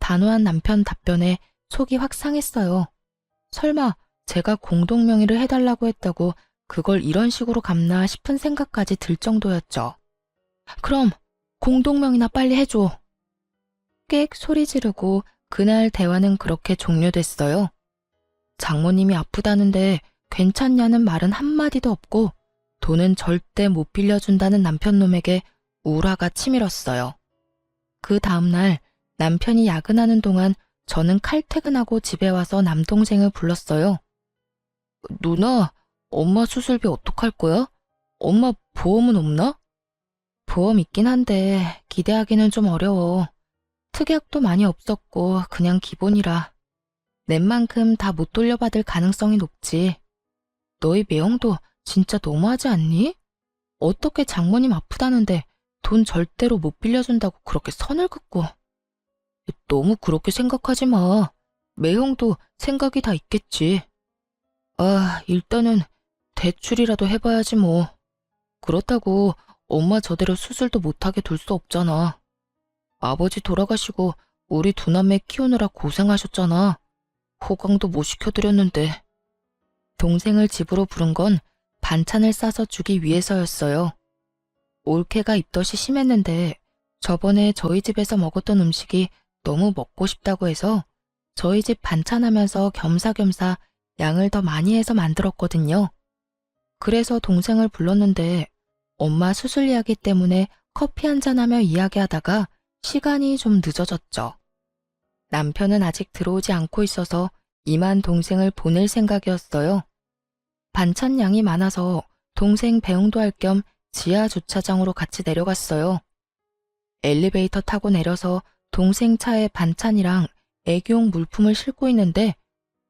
단호한 남편 답변에 속이 확 상했어요. 설마 제가 공동명의를 해달라고 했다고 그걸 이런 식으로 갚나 싶은 생각까지 들 정도였죠. 그럼 공동명의나 빨리 해줘. 꽥 소리 지르고 그날 대화는 그렇게 종료됐어요. 장모님이 아프다는데 괜찮냐는 말은 한마디도 없고 돈은 절대 못 빌려준다는 남편놈에게 우라가 치밀었어요. 그 다음날 남편이 야근하는 동안 저는 칼퇴근하고 집에 와서 남동생을 불렀어요. 누나, 엄마 수술비 어떡할 거야? 엄마 보험은 없나? 보험 있긴 한데 기대하기는 좀 어려워. 특약도 많이 없었고 그냥 기본이라. 낸 만큼 다 못 돌려받을 가능성이 높지. 너희 매형도 진짜 너무하지 않니? 어떻게 장모님 아프다는데 돈 절대로 못 빌려준다고 그렇게 선을 긋고. 너무 그렇게 생각하지 마. 매형도 생각이 다 있겠지. 아, 일단은 대출이라도 해봐야지 뭐. 그렇다고 엄마 저대로 수술도 못하게 둘 수 없잖아. 아버지 돌아가시고 우리 두 남매 키우느라 고생하셨잖아. 호강도 못 시켜드렸는데. 동생을 집으로 부른 건 반찬을 싸서 주기 위해서였어요. 올케가 입덧이 심했는데 저번에 저희 집에서 먹었던 음식이 너무 먹고 싶다고 해서 저희 집 반찬하면서 겸사겸사 양을 더 많이 해서 만들었거든요. 그래서 동생을 불렀는데 엄마 수술 이야기 때문에 커피 한잔하며 이야기하다가 시간이 좀 늦어졌죠. 남편은 아직 들어오지 않고 있어서 이만 동생을 보낼 생각이었어요. 반찬 양이 많아서 동생 배웅도 할 겸 지하 주차장으로 같이 내려갔어요. 엘리베이터 타고 내려서 동생 차에 반찬이랑 애기용 물품을 싣고 있는데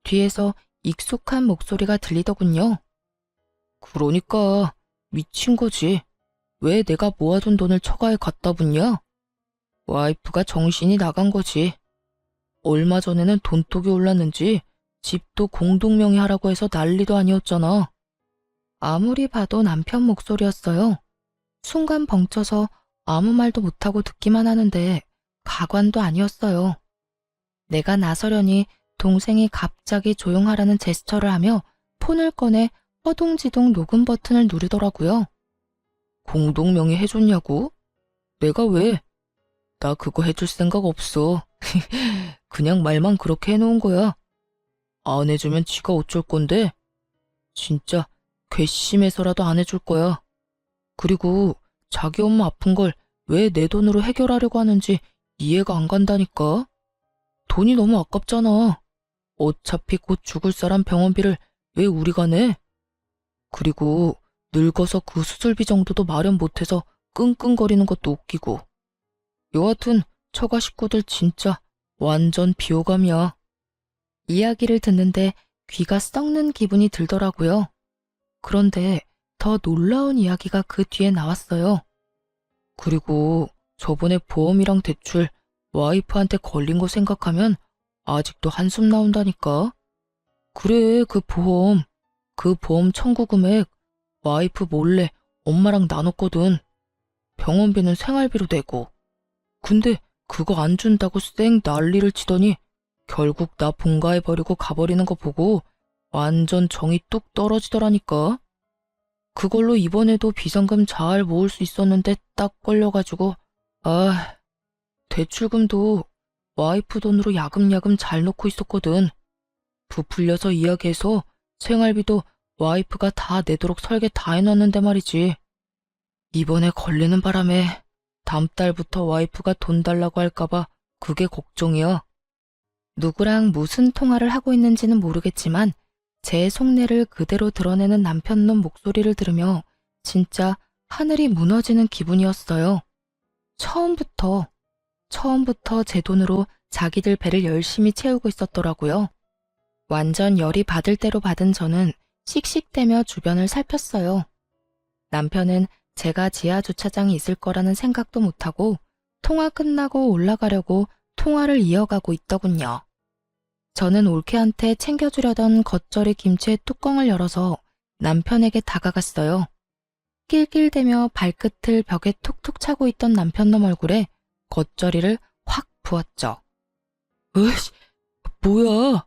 뒤에서 익숙한 목소리가 들리더군요. 그러니까 미친 거지. 왜 내가 모아둔 돈을 처가에 갖다 붓냐? 와이프가 정신이 나간 거지. 얼마 전에는 돈독이 올랐는지 집도 공동명의 하라고 해서 난리도 아니었잖아. 아무리 봐도 남편 목소리였어요. 순간 벙쪄서 아무 말도 못하고 듣기만 하는데 가관도 아니었어요. 내가 나서려니 동생이 갑자기 조용하라는 제스처를 하며 폰을 꺼내 허둥지둥 녹음 버튼을 누르더라고요. 공동명의 해줬냐고? 내가 왜? 나 그거 해줄 생각 없어. 그냥 말만 그렇게 해놓은 거야. 안 해주면 지가 어쩔 건데? 진짜 괘씸해서라도 안 해줄 거야. 그리고 자기 엄마 아픈 걸 왜 내 돈으로 해결하려고 하는지 이해가 안 간다니까. 돈이 너무 아깝잖아. 어차피 곧 죽을 사람 병원비를 왜 우리가 내? 그리고 늙어서 그 수술비 정도도 마련 못해서 끙끙거리는 것도 웃기고. 여하튼 처가 식구들 진짜 완전 비호감이야. 이야기를 듣는데 귀가 썩는 기분이 들더라고요. 그런데 더 놀라운 이야기가 그 뒤에 나왔어요. 그리고 저번에 보험이랑 대출 와이프한테 걸린 거 생각하면 아직도 한숨 나온다니까. 그래, 그 보험 청구 금액 와이프 몰래 엄마랑 나눴거든. 병원비는 생활비로 내고. 근데 그거 안 준다고 쌩 난리를 치더니 결국 나 본가해버리고 가버리는 거 보고 완전 정이 뚝 떨어지더라니까. 그걸로 이번에도 비상금 잘 모을 수 있었는데 딱 걸려가지고 대출금도 와이프 돈으로 야금야금 잘 넣고 있었거든. 부풀려서 이야기해서 생활비도 와이프가 다 내도록 설계 다 해놨는데 말이지. 이번에 걸리는 바람에 다음 달부터 와이프가 돈 달라고 할까봐 그게 걱정이야. 누구랑 무슨 통화를 하고 있는지는 모르겠지만 제 속내를 그대로 드러내는 남편놈 목소리를 들으며 진짜 하늘이 무너지는 기분이었어요. 처음부터 제 돈으로 자기들 배를 열심히 채우고 있었더라고요. 완전 열이 받을 대로 받은 저는 씩씩대며 주변을 살폈어요. 남편은 제가 지하 주차장에 있을 거라는 생각도 못하고 통화 끝나고 올라가려고 통화를 이어가고 있더군요. 저는 올케한테 챙겨주려던 겉절이 김치의 뚜껑을 열어서 남편에게 다가갔어요. 낄낄대며 발끝을 벽에 툭툭 차고 있던 남편놈 얼굴에 겉절이를 확 부었죠. 으이씨, 뭐야?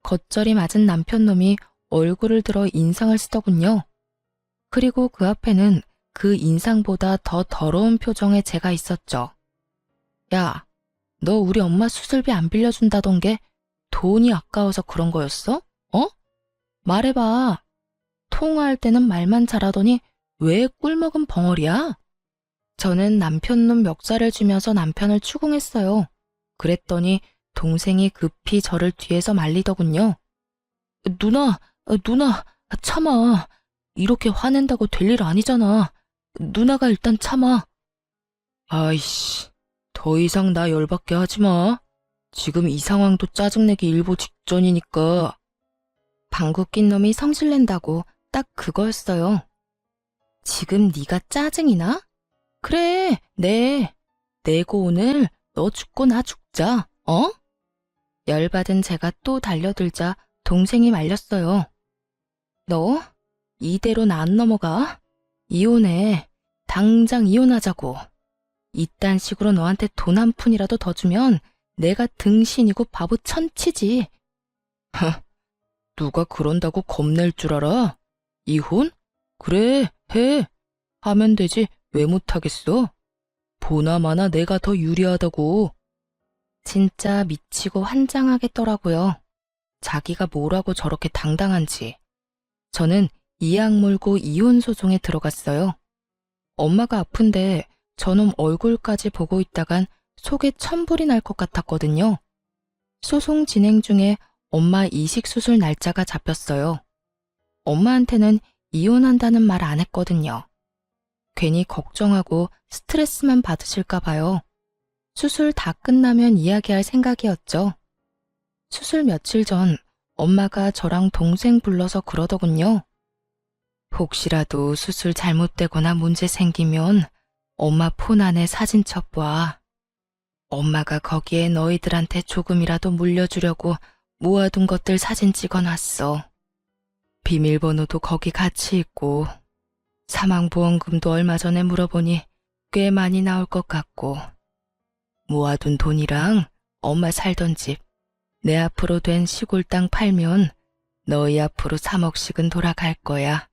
겉절이 맞은 남편놈이 얼굴을 들어 인상을 쓰더군요. 그리고 그 앞에는 그 인상보다 더 더러운 표정의 제가 있었죠. 야, 너 우리 엄마 수술비 안 빌려준다던 게 돈이 아까워서 그런 거였어? 어? 말해봐. 통화할 때는 말만 잘하더니 왜 꿀먹은 벙어리야? 저는 남편놈 멱살을 쥐면서 남편을 추궁했어요. 그랬더니 동생이 급히 저를 뒤에서 말리더군요. 누나, 참아. 이렇게 화낸다고 될 일 아니잖아. 누나가 일단 참아. 아이씨, 더 이상 나 열받게 하지 마. 지금 이 상황도 짜증내기 일보 직전이니까. 방구 낀 놈이 성질낸다고 딱 그거였어요. 지금 네가 짜증이 나? 그래, 내. 내고 오늘 너 죽고 나 죽자, 어? 열받은 제가 또 달려들자 동생이 말렸어요. 너? 이대로는 안 넘어가? 이혼해. 당장 이혼하자고. 이딴 식으로 너한테 돈 한 푼이라도 더 주면 내가 등신이고 바보 천치지. 누가 그런다고 겁낼 줄 알아? 이혼? 그래, 해. 하면 되지. 왜 못하겠어? 보나마나 내가 더 유리하다고. 진짜 미치고 환장하겠더라고요. 자기가 뭐라고 저렇게 당당한지. 저는 이악 물고 이혼 소송에 들어갔어요. 엄마가 아픈데 저놈 얼굴까지 보고 있다간 속에 천불이 날 것 같았거든요. 소송 진행 중에 엄마 이식수술 날짜가 잡혔어요. 엄마한테는 이혼한다는 말 안 했거든요. 괜히 걱정하고 스트레스만 받으실까 봐요. 수술 다 끝나면 이야기할 생각이었죠. 수술 며칠 전 엄마가 저랑 동생 불러서 그러더군요. 혹시라도 수술 잘못되거나 문제 생기면 엄마 폰 안에 사진 첩봐. 엄마가 거기에 너희들한테 조금이라도 물려주려고 모아둔 것들 사진 찍어놨어. 비밀번호도 거기 같이 있고 사망보험금도 얼마 전에 물어보니 꽤 많이 나올 것 같고 모아둔 돈이랑 엄마 살던 집, 내 앞으로 된 시골 땅 팔면 너희 앞으로 3억씩은 돌아갈 거야.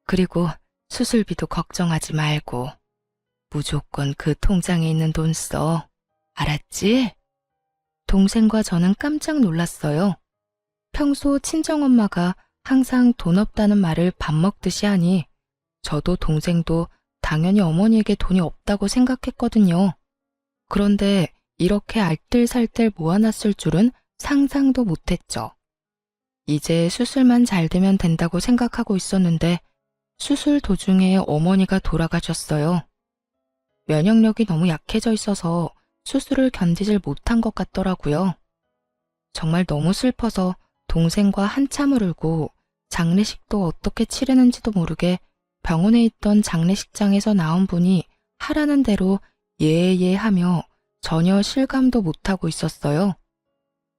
그리고 수술비도 걱정하지 말고 무조건 그 통장에 있는 돈 써. 알았지? 동생과 저는 깜짝 놀랐어요. 평소 친정엄마가 항상 돈 없다는 말을 밥 먹듯이 하니 저도 동생도 당연히 어머니에게 돈이 없다고 생각했거든요. 그런데 이렇게 알뜰살뜰 모아놨을 줄은 상상도 못했죠. 이제 수술만 잘 되면 된다고 생각하고 있었는데 수술 도중에 어머니가 돌아가셨어요. 면역력이 너무 약해져 있어서 수술을 견디질 못한 것 같더라고요. 정말 너무 슬퍼서 동생과 한참을 울고 장례식도 어떻게 치르는지도 모르게 병원에 있던 장례식장에서 나온 분이 하라는 대로 예예 하며 전혀 실감도 못하고 있었어요.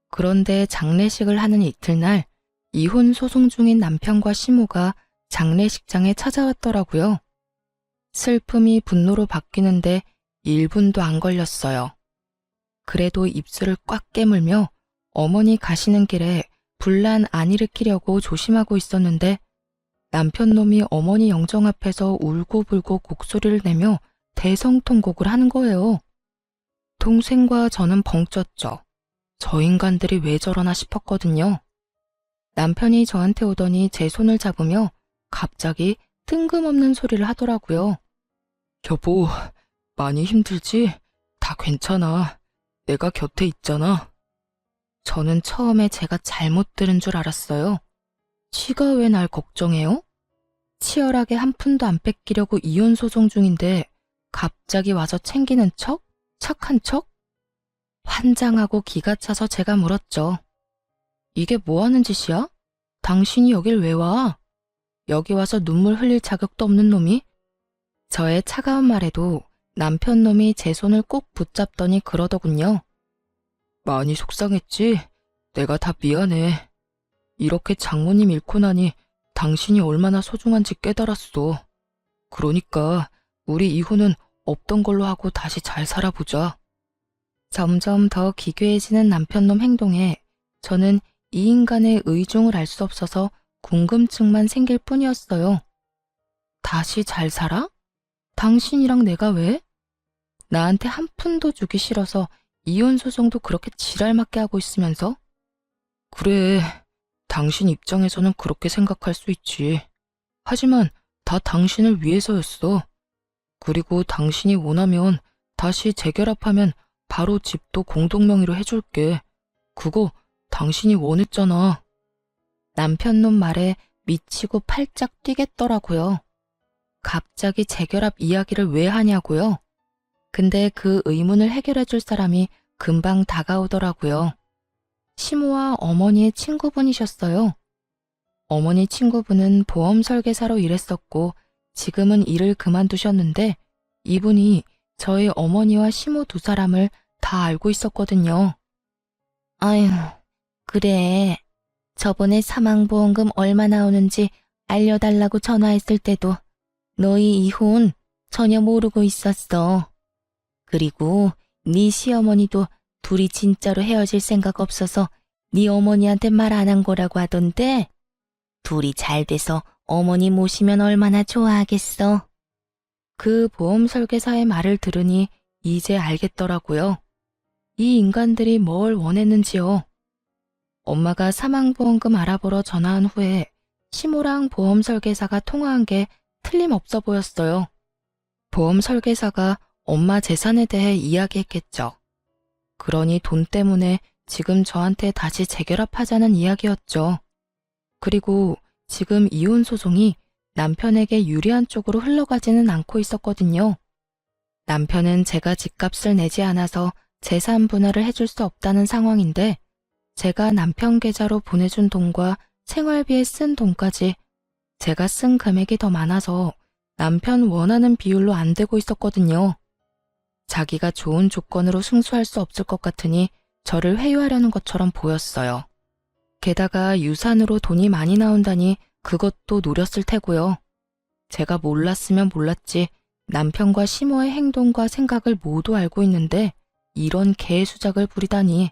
그런데 장례식을 하는 이틀날 이혼 소송 중인 남편과 시모가 장례식장에 찾아왔더라고요. 슬픔이 분노로 바뀌는데 1분도 안 걸렸어요. 그래도 입술을 꽉 깨물며 어머니 가시는 길에 분란 안 일으키려고 조심하고 있었는데 남편놈이 어머니 영정 앞에서 울고불고 곡소리를 내며 대성통곡을 하는 거예요. 동생과 저는 벙쪘죠. 저 인간들이 왜 저러나 싶었거든요. 남편이 저한테 오더니 제 손을 잡으며 갑자기 뜬금없는 소리를 하더라고요. 여보, 많이 힘들지? 다 괜찮아. 내가 곁에 있잖아. 저는 처음에 제가 잘못 들은 줄 알았어요. 지가 왜 날 걱정해요? 치열하게 한 푼도 안 뺏기려고 이혼 소송 중인데 갑자기 와서 챙기는 척? 착한 척? 환장하고 기가 차서 제가 물었죠. 이게 뭐 하는 짓이야? 당신이 여길 왜 와? 여기 와서 눈물 흘릴 자격도 없는 놈이? 저의 차가운 말에도 남편 놈이 제 손을 꼭 붙잡더니 그러더군요. 많이 속상했지? 내가 다 미안해. 이렇게 장모님 잃고 나니 당신이 얼마나 소중한지 깨달았어. 그러니까 우리 이혼은 없던 걸로 하고 다시 잘 살아보자. 점점 더 기괴해지는 남편놈 행동에 저는 이 인간의 의중을 알 수 없어서 궁금증만 생길 뿐이었어요. 다시 잘 살아? 당신이랑 내가 왜? 나한테 한 푼도 주기 싫어서 이혼 소송도 그렇게 지랄맞게 하고 있으면서? 그래, 당신 입장에서는 그렇게 생각할 수 있지. 하지만 다 당신을 위해서였어. 그리고 당신이 원하면 다시 재결합하면 바로 집도 공동명의로 해줄게. 그거 당신이 원했잖아. 남편놈 말에 미치고 팔짝 뛰겠더라고요. 갑자기 재결합 이야기를 왜 하냐고요? 근데 그 의문을 해결해줄 사람이 금방 다가오더라고요. 시모와 어머니의 친구분이셨어요. 어머니 친구분은 보험 설계사로 일했었고 지금은 일을 그만두셨는데 이분이 저희 어머니와 시모 두 사람을 다 알고 있었거든요. 아휴, 그래. 저번에 사망보험금 얼마 나오는지 알려달라고 전화했을 때도 너희 이혼 전혀 모르고 있었어. 그리고 네 시어머니도 둘이 진짜로 헤어질 생각 없어서 네 어머니한테 말 안 한 거라고 하던데 둘이 잘 돼서 어머니 모시면 얼마나 좋아하겠어. 그 보험 설계사의 말을 들으니 이제 알겠더라고요. 이 인간들이 뭘 원했는지요. 엄마가 사망보험금 알아보러 전화한 후에 시모랑 보험 설계사가 통화한 게 틀림없어 보였어요. 보험 설계사가 엄마 재산에 대해 이야기했겠죠. 그러니 돈 때문에 지금 저한테 다시 재결합하자는 이야기였죠. 그리고 지금 이혼 소송이 남편에게 유리한 쪽으로 흘러가지는 않고 있었거든요. 남편은 제가 집값을 내지 않아서 재산 분할을 해줄 수 없다는 상황인데 제가 남편 계좌로 보내준 돈과 생활비에 쓴 돈까지 제가 쓴 금액이 더 많아서 남편 원하는 비율로 안 되고 있었거든요. 자기가 좋은 조건으로 승소할 수 없을 것 같으니 저를 회유하려는 것처럼 보였어요. 게다가 유산으로 돈이 많이 나온다니 그것도 노렸을 테고요. 제가 몰랐으면 몰랐지 남편과 시모의 행동과 생각을 모두 알고 있는데 이런 개수작을 부리다니.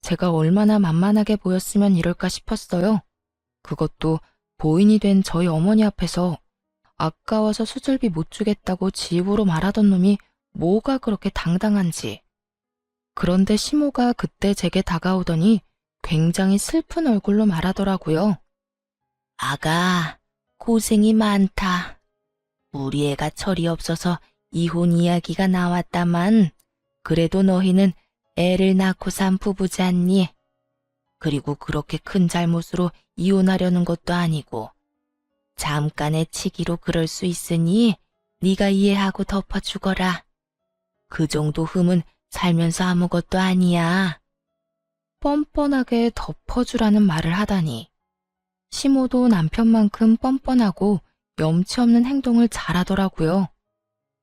제가 얼마나 만만하게 보였으면 이럴까 싶었어요. 그것도 보인이 된 저희 어머니 앞에서 아까워서 수술비 못 주겠다고 지 입으로 말하던 놈이 뭐가 그렇게 당당한지. 그런데 시모가 그때 제게 다가오더니 굉장히 슬픈 얼굴로 말하더라고요. 아가, 고생이 많다. 우리 애가 철이 없어서 이혼 이야기가 나왔다만 그래도 너희는 애를 낳고 산 부부잖니. 그리고 그렇게 큰 잘못으로 이혼하려는 것도 아니고 잠깐의 치기로 그럴 수 있으니 네가 이해하고 덮어주거라. 그 정도 흠은 살면서 아무것도 아니야. 뻔뻔하게 덮어주라는 말을 하다니. 시모도 남편만큼 뻔뻔하고 염치 없는 행동을 잘하더라고요.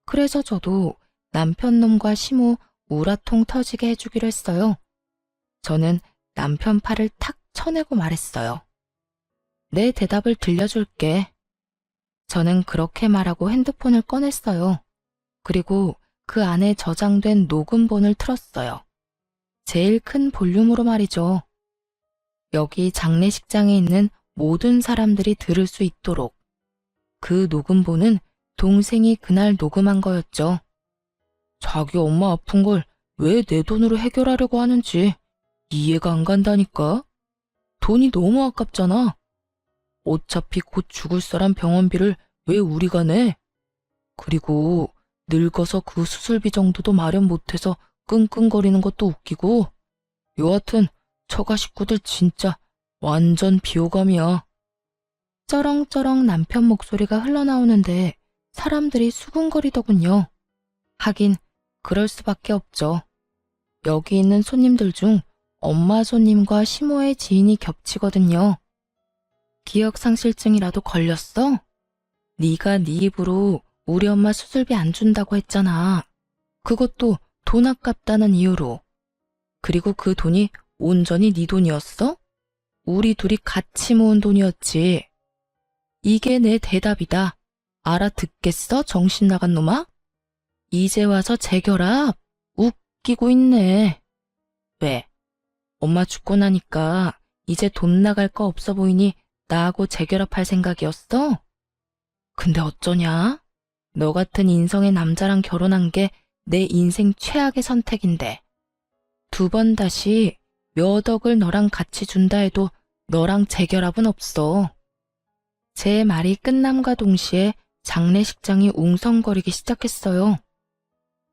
그래서 저도 남편 놈과 시모 우라통 터지게 해주기로 했어요. 저는 남편 팔을 탁 쳐내고 말했어요. 내 대답을 들려줄게. 저는 그렇게 말하고 핸드폰을 꺼냈어요. 그리고 그 안에 저장된 녹음본을 틀었어요. 제일 큰 볼륨으로 말이죠. 여기 장례식장에 있는 모든 사람들이 들을 수 있도록. 그 녹음본은 동생이 그날 녹음한 거였죠. 자기 엄마 아픈 걸 왜 내 돈으로 해결하려고 하는지 이해가 안 간다니까. 돈이 너무 아깝잖아. 어차피 곧 죽을 사람 병원비를 왜 우리가 내? 그리고 늙어서 그 수술비 정도도 마련 못해서 끙끙거리는 것도 웃기고. 여하튼 처가 식구들 진짜 완전 비호감이야. 쩌렁쩌렁 남편 목소리가 흘러나오는데 사람들이 수군거리더군요. 하긴 그럴 수밖에 없죠. 여기 있는 손님들 중 엄마 손님과 시모의 지인이 겹치거든요. 기억상실증이라도 걸렸어? 네가 네 입으로 우리 엄마 수술비 안 준다고 했잖아. 그것도 돈 아깝다는 이유로. 그리고 그 돈이 온전히 네 돈이었어? 우리 둘이 같이 모은 돈이었지. 이게 내 대답이다. 알아듣겠어, 정신 나간 놈아? 이제 와서 재결합? 웃기고 있네. 왜? 엄마 죽고 나니까 이제 돈 나갈 거 없어 보이니 나하고 재결합할 생각이었어? 근데 어쩌냐? 너 같은 인성의 남자랑 결혼한 게 내 인생 최악의 선택인데. 2번 다시 몇 억을 너랑 같이 준다 해도 너랑 재결합은 없어. 제 말이 끝남과 동시에 장례식장이 웅성거리기 시작했어요.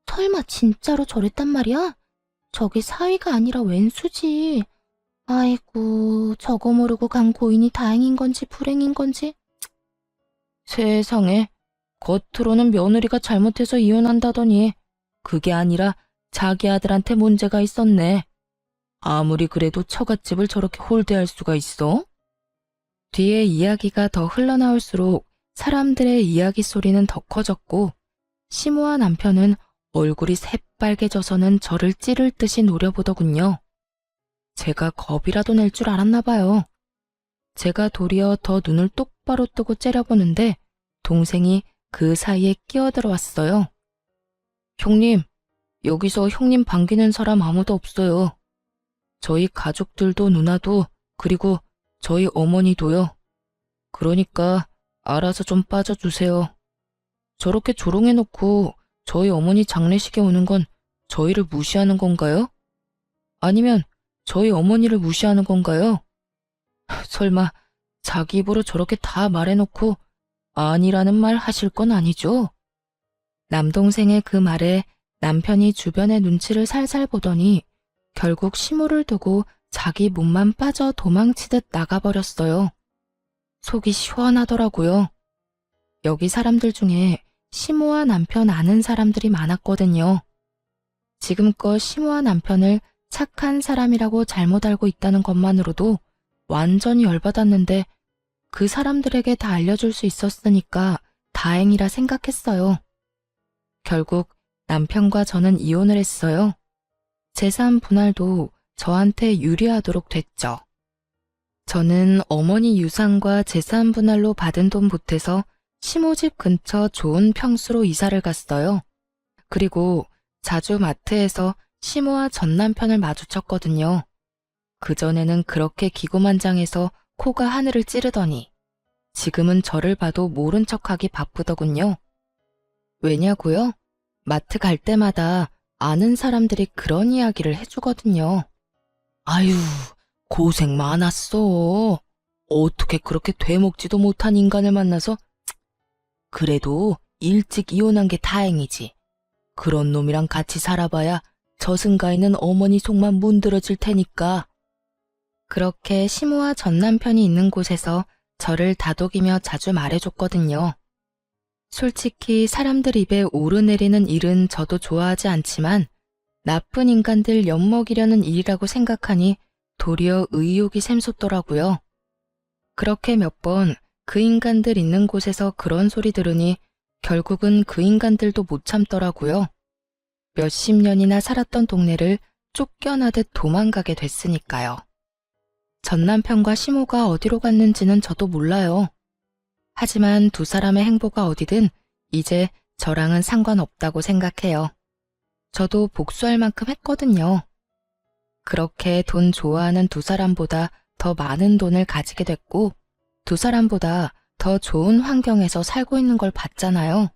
설마 진짜로 저랬단 말이야? 저게 사위가 아니라 왼수지. 아이고, 저거 모르고 간 고인이 다행인 건지 불행인 건지. 세상에, 겉으로는 며느리가 잘못해서 이혼한다더니 그게 아니라 자기 아들한테 문제가 있었네. 아무리 그래도 처갓집을 저렇게 홀대할 수가 있어? 뒤에 이야기가 더 흘러나올수록 사람들의 이야기 소리는 더 커졌고 시모와 남편은 얼굴이 새빨개져서는 저를 찌를 듯이 노려보더군요. 제가 겁이라도 낼 줄 알았나 봐요. 제가 도리어 더 눈을 똑바로 뜨고 째려보는데 동생이 그 사이에 끼어들어왔어요. 형님, 여기서 형님 반기는 사람 아무도 없어요. 저희 가족들도 누나도 그리고 저희 어머니도요. 그러니까 알아서 좀 빠져주세요. 저렇게 조롱해놓고 저희 어머니 장례식에 오는 건 저희를 무시하는 건가요? 아니면 저희 어머니를 무시하는 건가요? 설마 자기 입으로 저렇게 다 말해놓고 아니라는 말 하실 건 아니죠? 남동생의 그 말에 남편이 주변의 눈치를 살살 보더니 결국 시모를 두고 자기 몸만 빠져 도망치듯 나가버렸어요. 속이 시원하더라고요. 여기 사람들 중에 시모와 남편 아는 사람들이 많았거든요. 지금껏 시모와 남편을 착한 사람이라고 잘못 알고 있다는 것만으로도 완전히 열받았는데 그 사람들에게 다 알려줄 수 있었으니까 다행이라 생각했어요. 결국 남편과 저는 이혼을 했어요. 재산 분할도 저한테 유리하도록 됐죠. 저는 어머니 유산과 재산 분할로 받은 돈 보태서 시모집 근처 좋은 평수로 이사를 갔어요. 그리고 자주 마트에서 시모와 전 남편을 마주쳤거든요. 그전에는 그렇게 기고만장해서 코가 하늘을 찌르더니 지금은 저를 봐도 모른 척하기 바쁘더군요. 왜냐고요? 마트 갈 때마다 아는 사람들이 그런 이야기를 해주거든요. 아유, 고생 많았어. 어떻게 그렇게 되먹지도 못한 인간을 만나서. 그래도 일찍 이혼한 게 다행이지. 그런 놈이랑 같이 살아봐야 저승가에는 어머니 속만 문드러질 테니까. 그렇게 시모와 전 남편이 있는 곳에서 저를 다독이며 자주 말해줬거든요. 솔직히 사람들 입에 오르내리는 일은 저도 좋아하지 않지만 나쁜 인간들 엿먹이려는 일이라고 생각하니 도리어 의욕이 샘솟더라고요. 그렇게 몇 번 그 인간들 있는 곳에서 그런 소리 들으니 결국은 그 인간들도 못 참더라고요. 몇십 년이나 살았던 동네를 쫓겨나듯 도망가게 됐으니까요. 전 남편과 시모가 어디로 갔는지는 저도 몰라요. 하지만 두 사람의 행보가 어디든 이제 저랑은 상관없다고 생각해요. 저도 복수할 만큼 했거든요. 그렇게 돈 좋아하는 두 사람보다 더 많은 돈을 가지게 됐고 두 사람보다 더 좋은 환경에서 살고 있는 걸 봤잖아요.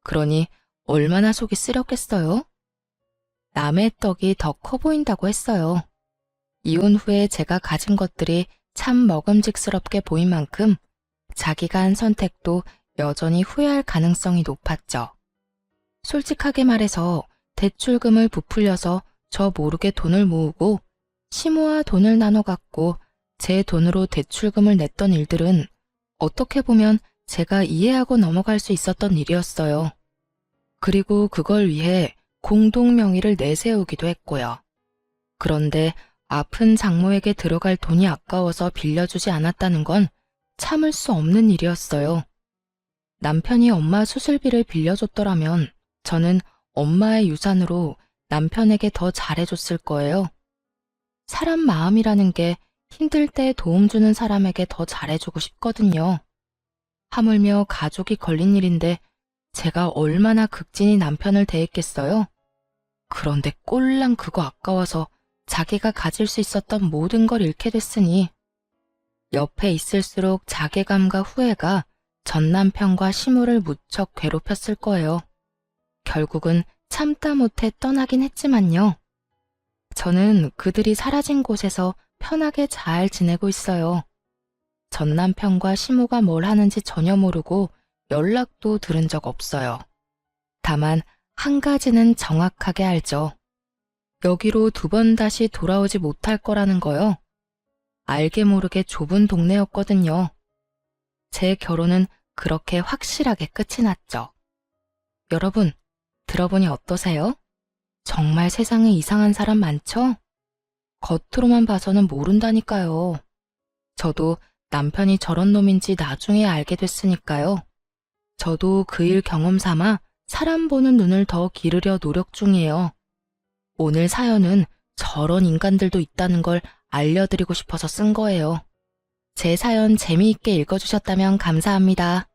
그러니 얼마나 속이 쓰렸겠어요? 남의 떡이 더 커 보인다고 했어요. 이혼 후에 제가 가진 것들이 참 먹음직스럽게 보인 만큼 자기가 한 선택도 여전히 후회할 가능성이 높았죠. 솔직하게 말해서 대출금을 부풀려서 저 모르게 돈을 모으고 시모와 돈을 나눠 갖고 제 돈으로 대출금을 냈던 일들은 어떻게 보면 제가 이해하고 넘어갈 수 있었던 일이었어요. 그리고 그걸 위해 공동명의를 내세우기도 했고요. 그런데 아픈 장모에게 들어갈 돈이 아까워서 빌려주지 않았다는 건 참을 수 없는 일이었어요. 남편이 엄마 수술비를 빌려줬더라면 저는 엄마의 유산으로 남편에게 더 잘해줬을 거예요. 사람 마음이라는 게 힘들 때 도움 주는 사람에게 더 잘해주고 싶거든요. 하물며 가족이 걸린 일인데 제가 얼마나 극진히 남편을 대했겠어요? 그런데 꼴랑 그거 아까워서 자기가 가질 수 있었던 모든 걸 잃게 됐으니 옆에 있을수록 자괴감과 후회가 전 남편과 시모를 무척 괴롭혔을 거예요. 결국은 참다 못해 떠나긴 했지만요. 저는 그들이 사라진 곳에서 편하게 잘 지내고 있어요. 전 남편과 시모가 뭘 하는지 전혀 모르고 연락도 들은 적 없어요. 다만 한 가지는 정확하게 알죠. 여기로 두 번 다시 돌아오지 못할 거라는 거요. 알게 모르게 좁은 동네였거든요. 제 결혼은 그렇게 확실하게 끝이 났죠. 여러분, 들어보니 어떠세요? 정말 세상에 이상한 사람 많죠? 겉으로만 봐서는 모른다니까요. 저도 남편이 저런 놈인지 나중에 알게 됐으니까요. 저도 그 일 경험 삼아 사람 보는 눈을 더 기르려 노력 중이에요. 오늘 사연은 저런 인간들도 있다는 걸 알려드리고 싶어서 쓴 거예요. 제 사연 재미있게 읽어주셨다면 감사합니다.